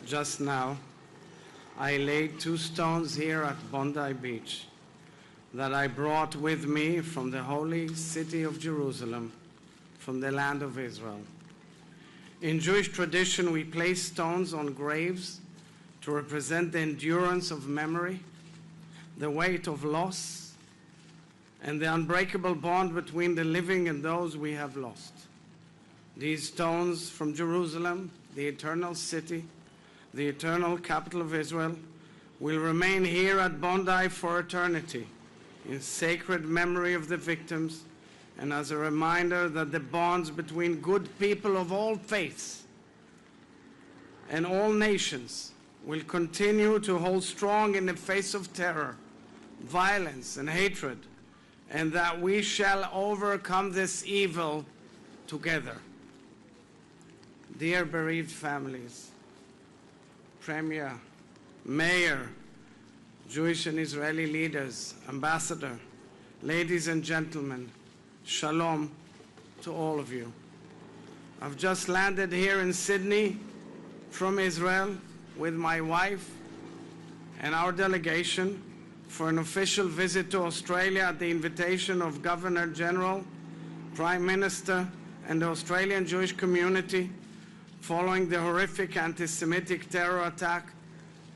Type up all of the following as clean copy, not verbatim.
just now, I laid 2 stones here at Bondi Beach that I brought with me from the holy city of Jerusalem, from the land of Israel. In Jewish tradition, we place stones on graves to represent the endurance of memory, the weight of loss, and the unbreakable bond between the living and those we have lost. These stones from Jerusalem, the eternal city, the eternal capital of Israel, will remain here at Bondi for eternity, in sacred memory of the victims and as a reminder that the bonds between good people of all faiths and all nations will continue to hold strong in the face of terror, violence, and hatred, and that we shall overcome this evil together. Dear bereaved families, Premier, Mayor, Jewish and Israeli leaders, Ambassador, ladies and gentlemen, Shalom to all of you. I've just landed here in Sydney from Israel with my wife and our delegation for an official visit to Australia at the invitation of Governor General, Prime Minister, and the Australian Jewish community following the horrific anti-Semitic terror attack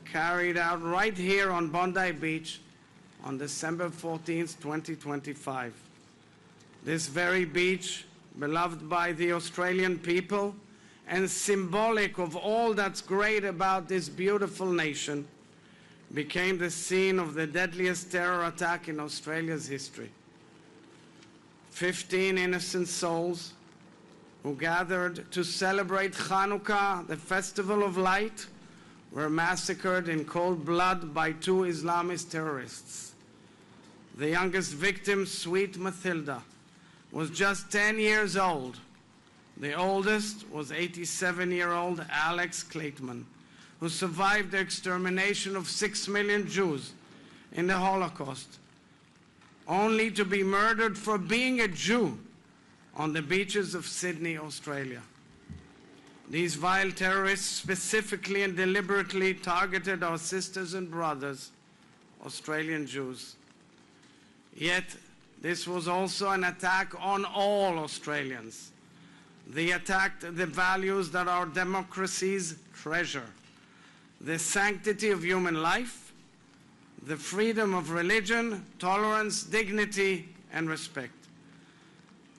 carried out right here on Bondi Beach on December 14, 2025. This very beach, beloved by the Australian people and symbolic of all that's great about this beautiful nation, became the scene of the deadliest terror attack in Australia's history. 15 innocent souls who gathered to celebrate Hanukkah, the festival of light, were massacred in cold blood by 2 Islamist terrorists. The youngest victim, Sweet Mathilda, was just 10 years old. The oldest was 87-year-old Alex Kleitman, who survived the extermination of 6 million Jews in the Holocaust, only to be murdered for being a Jew on the beaches of Sydney, Australia. These vile terrorists specifically and deliberately targeted our sisters and brothers, Australian Jews. Yet, this was also an attack on all Australians. They attacked the values that our democracies treasure: the sanctity of human life, the freedom of religion, tolerance, dignity, and respect.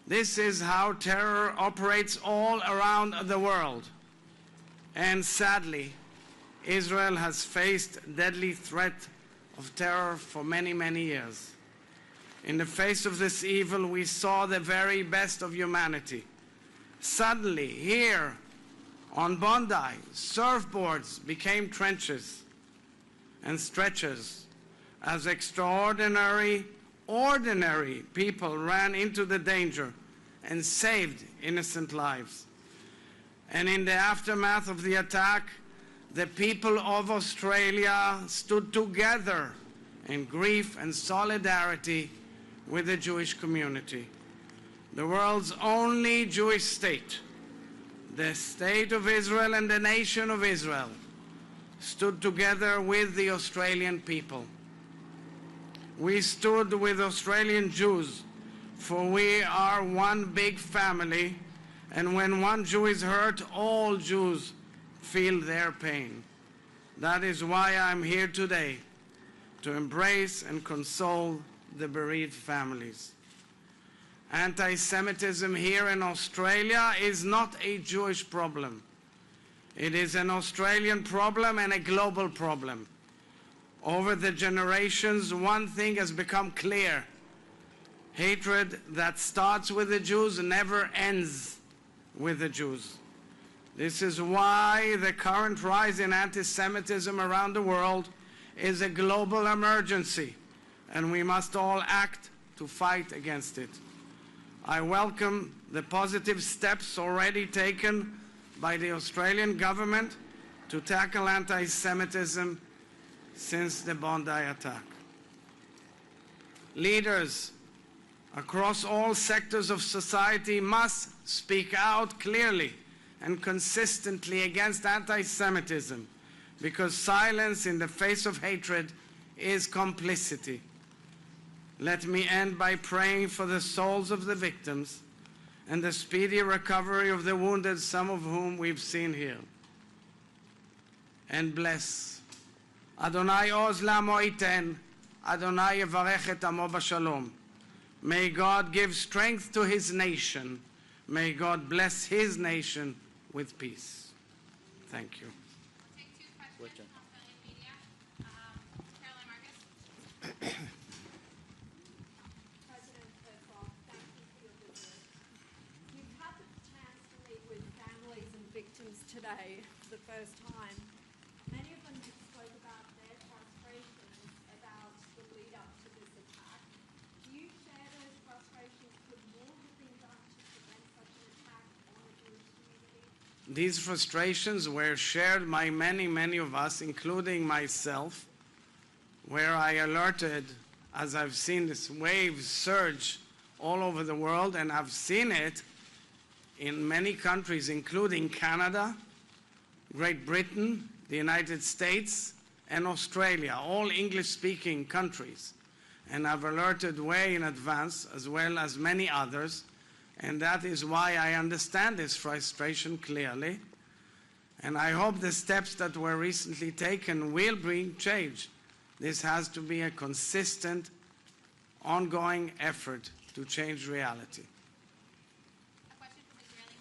This is how terror operates all around the world. And sadly, Israel has faced deadly threat of terror for many, many years. In the face of this evil, we saw the very best of humanity. Suddenly, here on Bondi, surfboards became trenches and stretchers as ordinary people ran into the danger and saved innocent lives. And in the aftermath of the attack, the people of Australia stood together in grief and solidarity with the Jewish community. The world's only Jewish state, the State of Israel and the Nation of Israel, stood together with the Australian people. We stood with Australian Jews, for we are one big family, and when one Jew is hurt, all Jews feel their pain. That is why I'm here today, to embrace and console the bereaved families. Anti-Semitism here in Australia is not a Jewish problem. It is an Australian problem and a global problem. Over the generations, one thing has become clear: hatred that starts with the Jews never ends with the Jews. This is why the current rise in anti-Semitism around the world is a global emergency, and we must all act to fight against it. I welcome the positive steps already taken by the Australian government to tackle anti-Semitism since the Bondi attack. Leaders across all sectors of society must speak out clearly and consistently against anti-Semitism because silence in the face of hatred is complicity. Let me end by praying for the souls of the victims and the speedy recovery of the wounded, some of whom we've seen here. And bless. Adonai oz la'amo iten, Adonai yevarech et amo b'shalom. May God give strength to his nation. May God bless his nation with peace. Thank you. We'll take two questions from Australian media. Caroline Marcus. President Herzog, thank you for your visit. You've had the chance to meet with families and victims today for the first time. Many of them have spoke about their frustrations about the lead up to this attack. Do you share those frustrations? Could more have been done to prevent such an attack on the Jewish community? These frustrations were shared by many of us, including myself, where I alerted, as I've seen this wave surge all over the world, and I've seen it in many countries, including Canada, Great Britain, the United States, and Australia, all English-speaking countries. And I've alerted way in advance, as well as many others, and that is why I understand this frustration clearly. And I hope the steps that were recently taken will bring change. This has to be a consistent, ongoing effort to change reality. A question from Israeli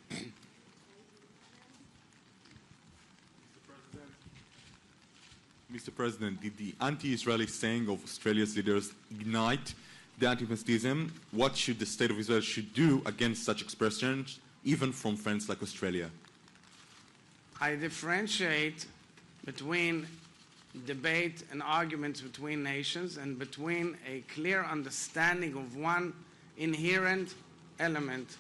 media. Mr. President, did the anti-Israeli saying of Australia's leaders ignite the anti-Palestinism? What should the State of Israel should do against such expressions, even from friends like Australia? I differentiate between debate and arguments between nations and between a clear understanding of one inherent element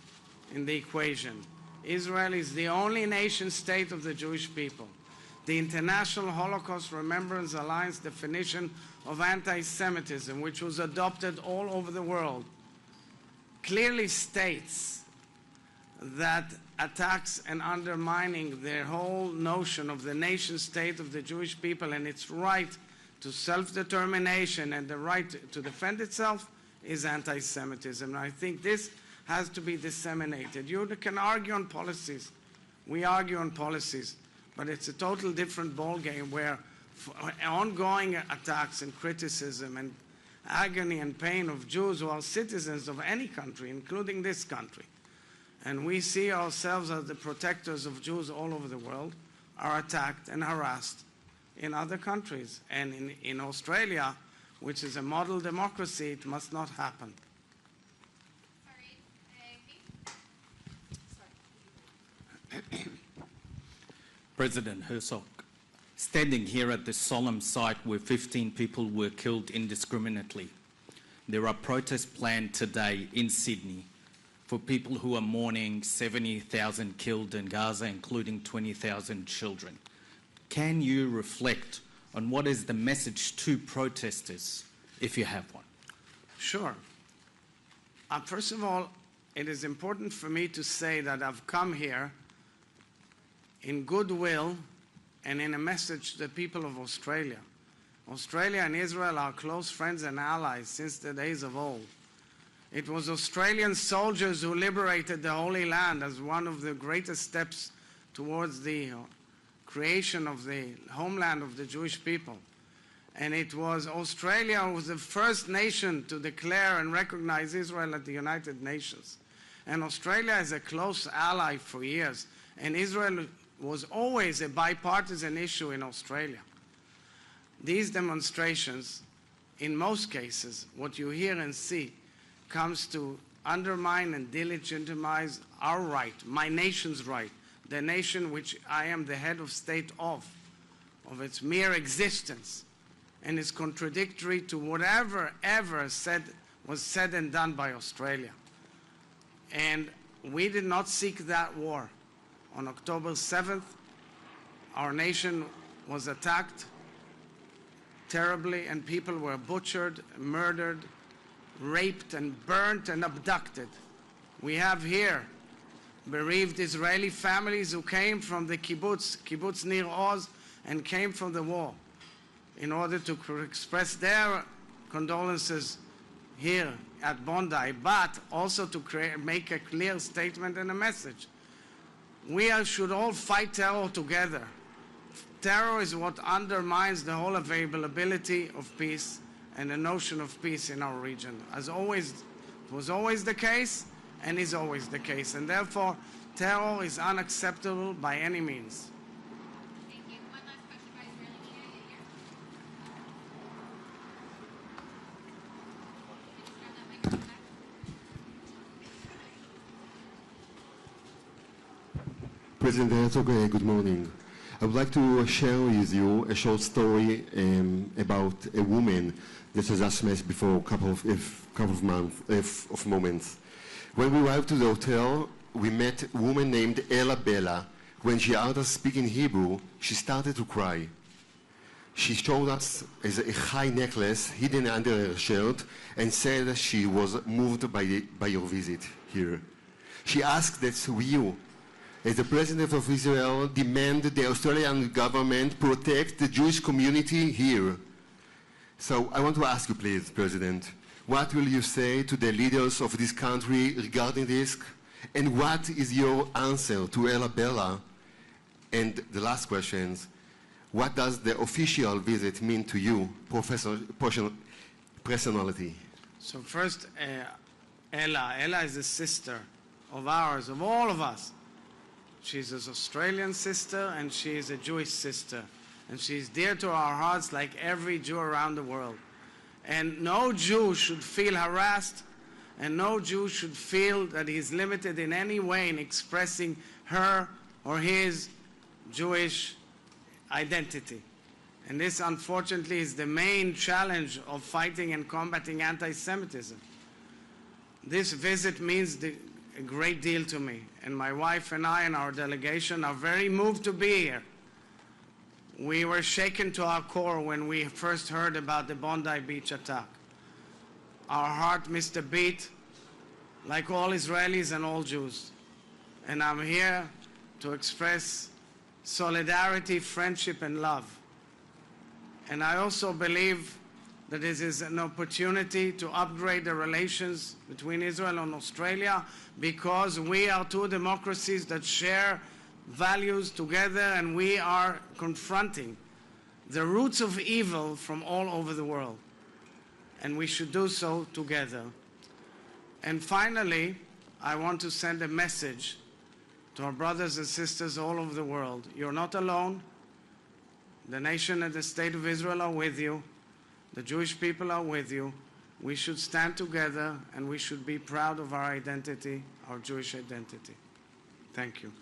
in the equation. Israel is the only nation state of the Jewish people. The International Holocaust Remembrance Alliance definition of anti-Semitism, which was adopted all over the world, clearly states that attacks and undermining the whole notion of the nation state of the Jewish people and its right to self-determination and the right to defend itself is anti-Semitism. And I think this has to be disseminated. You can argue on policies. We argue on policies. But it's a total different ballgame where ongoing attacks and criticism and agony and pain of Jews who are citizens of any country, including this country, and we see ourselves as the protectors of Jews all over the world, are attacked and harassed in other countries. And in Australia, which is a model democracy, it must not happen. President Herzog, standing here at this solemn site where 15 people were killed indiscriminately, there are protests planned today in Sydney for people who are mourning 70,000 killed in Gaza, including 20,000 children. Can you reflect on what is the message to protesters, if you have one? Sure. First of all, it is important for me to say that I've come here in goodwill and in a message to the people of Australia. Australia and Israel are close friends and allies since the days of old. It was Australian soldiers who liberated the Holy Land as one of the greatest steps towards the creation of the homeland of the Jewish people. And it was Australia who was the first nation to declare and recognize Israel at the United Nations. And Australia is a close ally for years. And Israel was always a bipartisan issue in Australia. These demonstrations, in most cases, what you hear and see, comes to undermine and delegitimize our right, my nation's right, the nation which I am the head of state of its mere existence, and is contradictory to whatever ever was said and done by Australia. And we did not seek that war. On October 7th, our nation was attacked terribly, and people were butchered, murdered, raped, and burnt and abducted. We have here bereaved Israeli families who came from the kibbutz Nir Oz, and came from the war in order to express their condolences here at Bondi, but also to make a clear statement and a message. We should all fight terror together. Terror is what undermines the whole availability of peace and the notion of peace in our region. As always, it was always the case and is always the case. And therefore, terror is unacceptable by any means. Thank you. One last question by Israeli media. Yeah, here. Can you just grab that microphone back? President Herzog, good morning. I would like to share with you a short story about a woman that was just met before a couple of moments. When we arrived to the hotel, we met a woman named Ella Bella. When she heard us speaking Hebrew, she started to cry. She showed us a high necklace hidden under her shirt and said that she was moved by your visit here. She asked that you, as the President of Israel, demand the Australian government protect the Jewish community here. So I want to ask you, please, President, what will you say to the leaders of this country regarding this? And what is your answer to Ella Bella? And the last question, what does the official visit mean to you, personality? So first, Ella is a sister of ours, of all of us. She's an Australian sister and she is a Jewish sister. And she's dear to our hearts like every Jew around the world. And no Jew should feel harassed and no Jew should feel that he's limited in any way in expressing her or his Jewish identity. And this, unfortunately, is the main challenge of fighting and combating anti-Semitism. This visit means a great deal to me, and my wife and I and our delegation are very moved to be here. We were shaken to our core when we first heard about the Bondi Beach attack. Our heart missed a beat, like all Israelis and all Jews. And I'm here to express solidarity, friendship, and love. And I also believe that this is an opportunity to upgrade the relations between Israel and Australia, because we are two democracies that share values together, and we are confronting the roots of evil from all over the world. And we should do so together. And finally, I want to send a message to our brothers and sisters all over the world. You're not alone. The nation and the state of Israel are with you. The Jewish people are with you. We should stand together and we should be proud of our identity, our Jewish identity. Thank you.